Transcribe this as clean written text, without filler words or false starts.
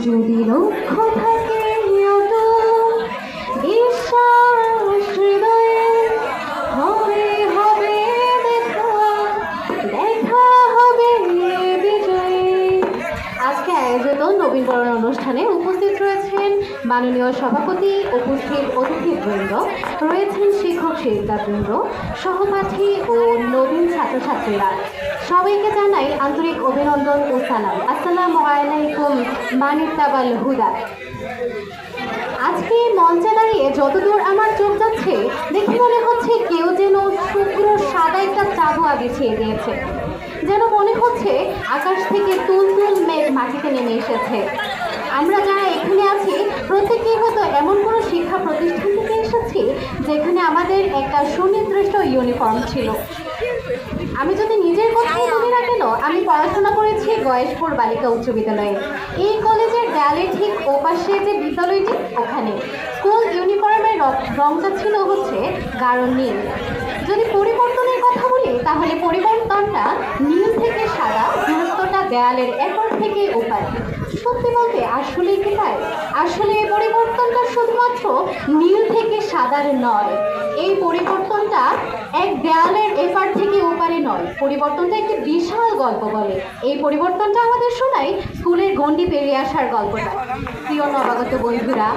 যদি লক্ষ্য থাকে অটুট, বিশ্বাস হৃদয়ে, হবে হবে দেখা, দেখা হবে বিজয়ে। আজকে আয়োজিত নবীনবরণ অনুষ্ঠানে উপস্থিত রয়েছেন মাননীয় সভাপতি, উপস্থিত অতিথিবৃন্দ, রয়েছেন শিক্ষক শিক্ষিকাবৃন্দ, সহপাঠী ও নবীন ছাত্রছাত্রীরা। সবাইকে জানাই আন্তরিক অভিনন্দন ও সালাম। আসসালামু আলাইকুম মানিতাবাল হুদা। আজকে মঞ্চে দাঁড়িয়ে যতদূর আমার চোখ যাচ্ছে, দেখে মনে হচ্ছে কেউ যেন শুভ্র সাদা একটা চাদর বিছিয়ে দিয়েছে। যেন মনে হচ্ছে আকাশ থেকে তুলতুল মেঘ মাটিতে নেমে এসেছে। আমরা যারা এখানে আছি প্রত্যেকেই হয়তো এমন কোনো শিক্ষা প্রতিষ্ঠান থেকে এসেছি যেখানে আমাদের একটা সুনির্দিষ্ট ইউনিফর্ম ছিল। আমি যদি নিজের কথাই বলি না কেন, আমি পড়াশোনা করেছি গয়েশপুর বালিকা উচ্চ বিদ্যালয়ে। এই কলেজের দেয়ালের ঠিক ওপাশে যে বিদ্যালয়টি, ওখানে স্কুল ইউনিফর্মের রংটা ছিল হচ্ছে গাঢ় নীল। যদি পরিবর্তনের কথা বলি তাহলে পরিবর্তনটা নীল থেকে সাদা, দূরত্বটা দেয়ালের এপার থেকে ওপারে। সত্যি বলতে আসলেই কি তাই? আসলে এই পরিবর্তনটা শুধুমাত্র নীল থেকে সাদার নয়, এই পরিবর্তনটা এক দেয়ালের এপার থেকে ওপারে নয়, পরিবর্তনটা একটি বিশাল গল্প বলে। এই পরিবর্তনটা আমাদের শোনায় স্কুলের গণ্ডি পেরিয়ে আসার গল্পটা। প্রিয় নবাগত বন্ধুরা,